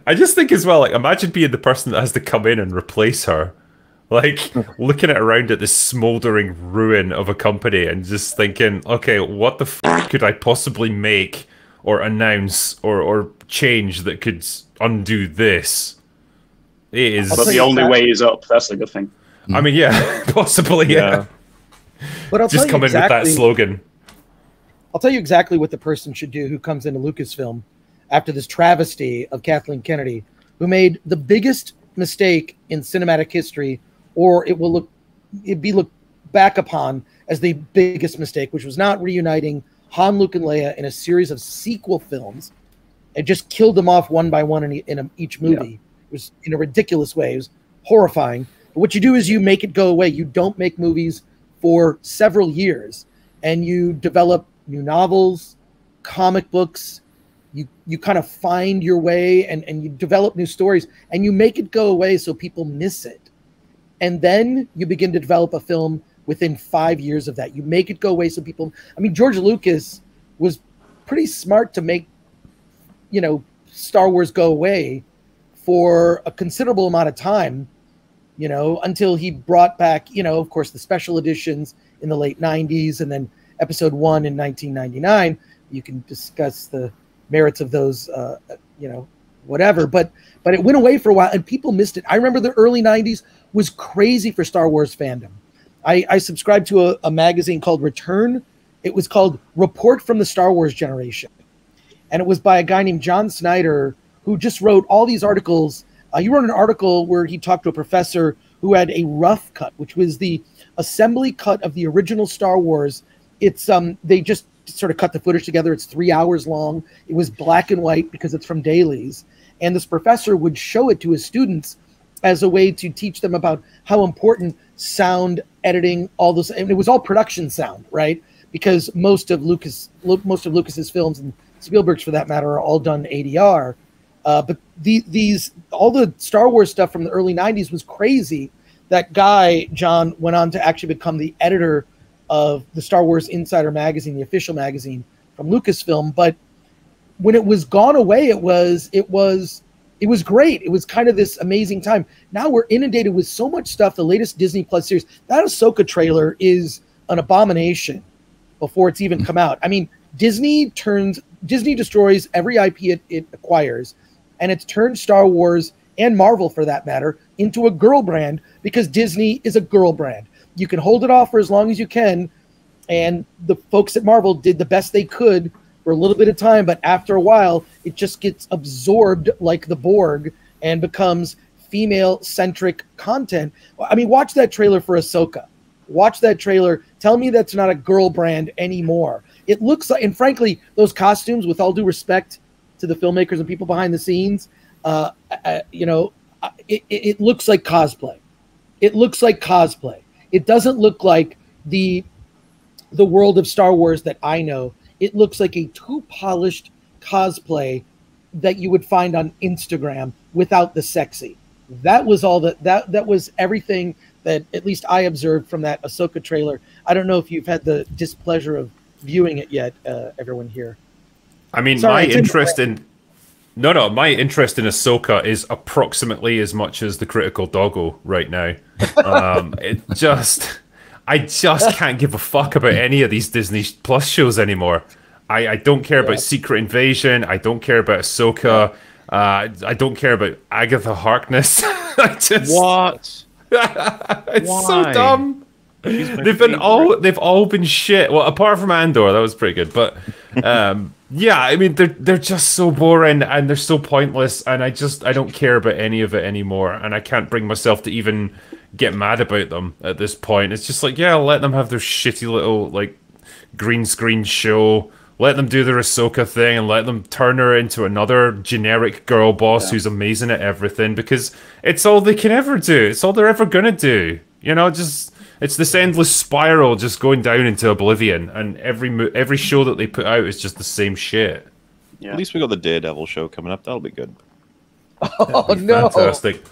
I just think as well, like, imagine being the person that has to come in and replace her. Like, looking at around at this smoldering ruin of a company and just thinking, okay, what the f could I possibly make or announce or change that could undo this? It But is. the only way is up. That's the good thing. I mean, yeah, possibly, yeah. But I'll Just tell you come in with that exactly, slogan. I'll tell you exactly what the person should do who comes into Lucasfilm after this travesty of Kathleen Kennedy, who made the biggest mistake in cinematic history, or it be looked back upon as the biggest mistake, which was not reuniting Han, Luke, and Leia in a series of sequel films and just killed them off one by one in each movie. Yeah. It was in a ridiculous way. It was horrifying. But what you do is you make it go away. You don't make movies for several years, and you develop new novels, comic books. You kind of find your way, and you develop new stories, and you make it go away so people miss it. And then you begin to develop a film within 5 years of that. You make it go away so people... I mean, George Lucas was pretty smart to make, Star Wars go away for a considerable amount of time, until he brought back, of course, the special editions in the late 90s, and then Episode 1 in 1999. You can discuss the merits of those, whatever. But it went away for a while, and people missed it. I remember the early 90s was crazy for Star Wars fandom. I subscribed to a magazine called Return. It was called Report from the Star Wars Generation. And it was by a guy named John Snyder, who just wrote all these articles. He wrote an article where he talked to a professor who had a rough cut, which was the assembly cut of the original Star Wars. It's they just sort of cut the footage together. It's 3 hours long. It was black and white because it's from dailies. And this professor would show it to his students as a way to teach them about how important sound editing, all those, and it was all production sound, right? Because most of Lucas's films, and Spielberg's for that matter, are all done ADR. But all the Star Wars stuff from the early 90s was crazy. That guy, John, went on to actually become the editor of the Star Wars Insider magazine, the official magazine from Lucasfilm. But when it was gone away, it was great. It was kind of this amazing time. Now we're inundated with so much stuff. The latest Disney Plus series, that Ahsoka trailer is an abomination before it's even come out. I mean, Disney destroys every IP it acquires, and it's turned Star Wars and Marvel, for that matter, into a girl brand, because Disney is a girl brand. You can hold it off for as long as you can, and the folks at Marvel did the best they could for a little bit of time, but after a while, it just gets absorbed like the Borg and becomes female-centric content. I mean, watch that trailer for Ahsoka. Watch that trailer. Tell me that's not a girl brand anymore. It looks like, and frankly, those costumes, with all due respect to the filmmakers and people behind the scenes, it looks like cosplay. It looks like cosplay. It doesn't look like the world of Star Wars that I know. It looks like a too polished cosplay that you would find on Instagram without the sexy. That was all that was everything that at least I observed from that Ahsoka trailer. I don't know if you've had the displeasure of viewing it yet, everyone here. I mean, my interest in Ahsoka is approximately as much as the Critical Doggo right now. I just can't give a fuck about any of these Disney Plus shows anymore. I don't care about Secret Invasion. I don't care about Ahsoka. I don't care about Agatha Harkness. What? It's Why? so dumb. They've all been shit. Well, apart from Andor, that was pretty good. But yeah, I mean, they're just so boring and they're so pointless, and I don't care about any of it anymore, and I can't bring myself to even get mad about them at this point. It's just like, yeah, let them have their shitty little like green screen show. Let them do their Ahsoka thing and let them turn her into another generic girl boss who's amazing at everything, because it's all they can ever do. It's all they're ever gonna do. It's this endless spiral just going down into oblivion, and every show that they put out is just the same shit. Yeah. At least we got the Daredevil show coming up. That'll be good. Oh no! Fantastic.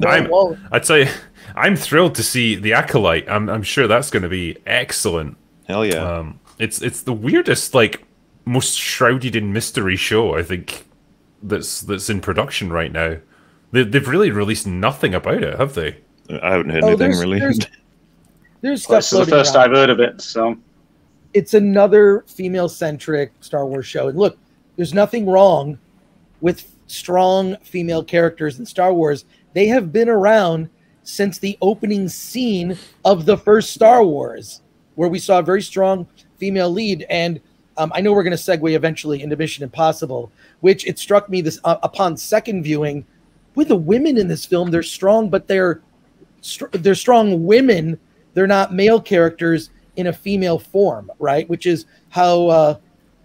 I tell you, I'm thrilled to see The Acolyte. I'm sure that's going to be excellent. Hell yeah! It's the weirdest, like, most shrouded in mystery show, I think, that's in production right now. They've really released nothing about it, have they? I haven't heard anything really. There's stuff. This is the first I've heard of it, so it's another female-centric Star Wars show. And look, there's nothing wrong with strong female characters in Star Wars. They have been around since the opening scene of the first Star Wars, where we saw a very strong female lead. And I know we're going to segue eventually into Mission Impossible, which it struck me this upon second viewing, with the women in this film, they're strong, but they're strong women. They're not male characters in a female form, right? Which is how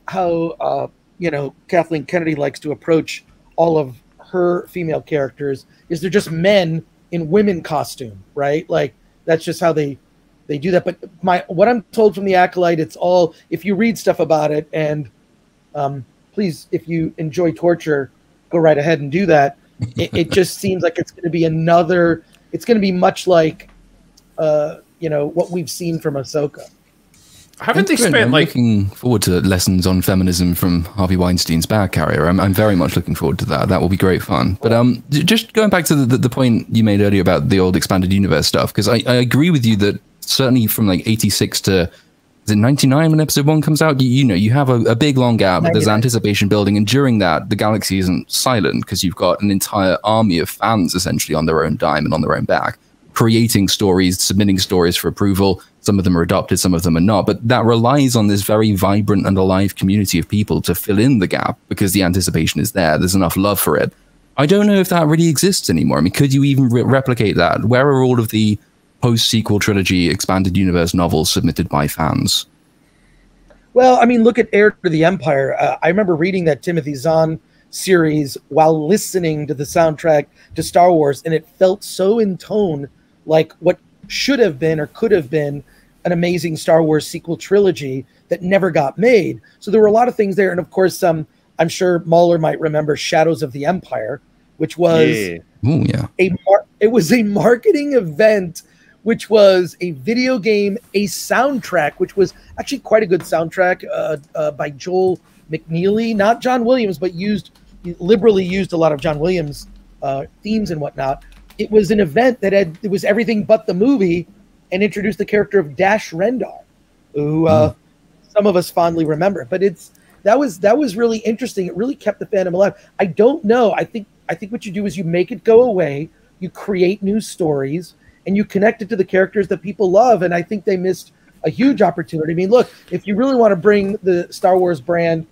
Kathleen Kennedy likes to approach all of her female characters. Is they're just men in women costume, right? Like that's just how they do that. But what I'm told from the Acolyte, it's all, if you read stuff about it, and please, if you enjoy torture, go right ahead and do that. It just seems like it's going to be it's going to be much like, what we've seen from Ahsoka. Haven't they spent I'm looking forward to lessons on feminism from Harvey Weinstein's bag carrier. I'm very much looking forward to that. That will be great fun. But just going back to the point you made earlier about the old expanded universe stuff, because I agree with you that certainly from like 86 to, is it 99 when episode 1 comes out? You have a big long gap. There's anticipation building, and during that, the galaxy isn't silent because you've got an entire army of fans essentially on their own dime and on their own back, creating stories, submitting stories for approval. Some of them are adopted, some of them are not, but that relies on this very vibrant and alive community of people to fill in the gap because the anticipation is there. There's enough love for it. I don't know if that really exists anymore. I mean, could you even replicate that? Where are all of the post-sequel trilogy expanded universe novels submitted by fans? Well, I mean, look at Heir to the Empire. I remember reading that Timothy Zahn series while listening to the soundtrack to Star Wars, and it felt so in tone like what should have been or could have been an amazing Star Wars sequel trilogy that never got made. So there were a lot of things there. And of course, I'm sure Mahler might remember Shadows of the Empire, which was it was a marketing event, which was a video game, a soundtrack, which was actually quite a good soundtrack by Joel McNeely, not John Williams, but liberally used a lot of John Williams themes and whatnot. It was an event it was everything but the movie, and introduced the character of Dash Rendar, who some of us fondly remember. But that was really interesting. It really kept the fandom alive. I don't know. I think what you do is you make it go away, you create new stories, and you connect it to the characters that people love. And I think they missed a huge opportunity. I mean, look, if you really want to bring the Star Wars brand,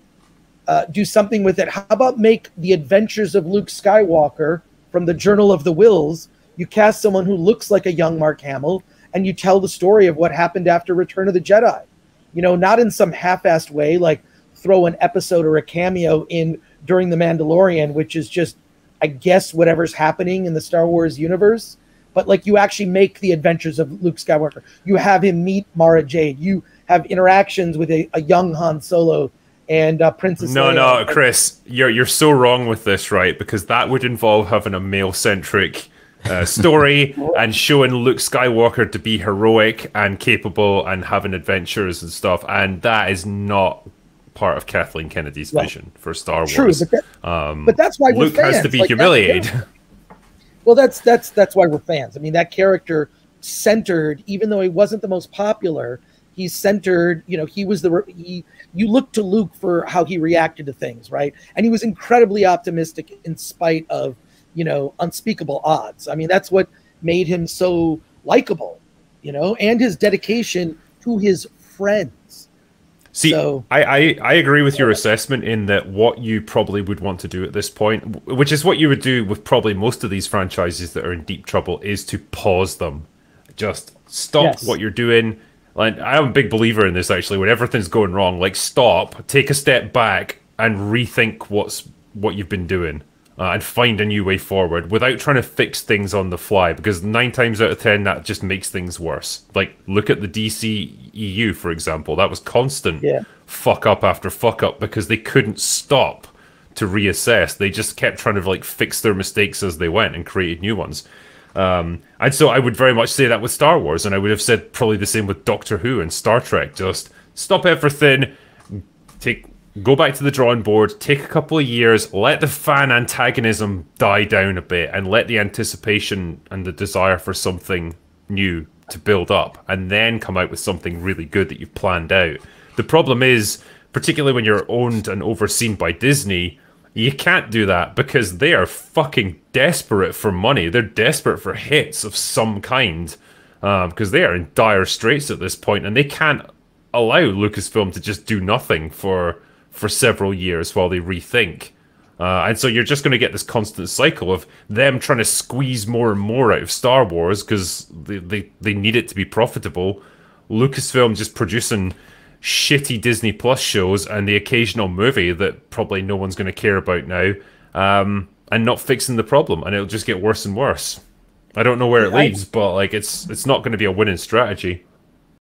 do something with it. How about make the adventures of Luke Skywalker from the Journal of the Wills? You cast someone who looks like a young Mark Hamill, and you tell the story of what happened after Return of the Jedi. Not in some half-assed way, like throw an episode or a cameo in during The Mandalorian, which is just, I guess, whatever's happening in the Star Wars universe. But like you actually make the adventures of Luke Skywalker. You have him meet Mara Jade. You have interactions with a young Han Solo and Princess Leia. No, Chris, you're so wrong with this, right? Because that would involve having a male-centric story and showing Luke Skywalker to be heroic and capable and having adventures and stuff. And that is not part of Kathleen Kennedy's vision for Star Wars. True, but that's why Luke has to be humiliated. Well, that's why we're fans. I mean, that character centered, even though he wasn't the most popular, he's centered. He was you look to Luke for how he reacted to things, right? And he was incredibly optimistic in spite of unspeakable odds. I mean, that's what made him so likable, and his dedication to his friends. See, I agree with your assessment in that what you probably would want to do at this point, which is what you would do with probably most of these franchises that are in deep trouble, is to pause them. Just stop what you're doing. Like, I'm a big believer in this, actually. When everything's going wrong, like, stop, take a step back, and rethink what you've been doing. And find a new way forward without trying to fix things on the fly, because 9 times out of 10 that just makes things worse. Like, look at the DCEU, for example. That was constant fuck up after fuck up because they couldn't stop to reassess. They just kept trying to fix their mistakes as they went and created new ones. And so I would very much say that with Star Wars, and I would have said probably the same with Doctor Who and Star Trek. Just stop everything, go back to the drawing board, take a couple of years, let the fan antagonism die down a bit, and let the anticipation and the desire for something new to build up, and then come out with something really good that you've planned out. The problem is, particularly when you're owned and overseen by Disney, you can't do that because they are fucking desperate for money. They're desperate for hits of some kind, because they are in dire straits at this point, and they can't allow Lucasfilm to just do nothing for several years while they rethink. And so you're just going to get this constant cycle of them trying to squeeze more and more out of Star Wars because they need it to be profitable. Lucasfilm just producing shitty Disney Plus shows and the occasional movie that probably no one's going to care about now, and not fixing the problem, and it'll just get worse and worse. I don't know where it leads, but like it's not going to be a winning strategy.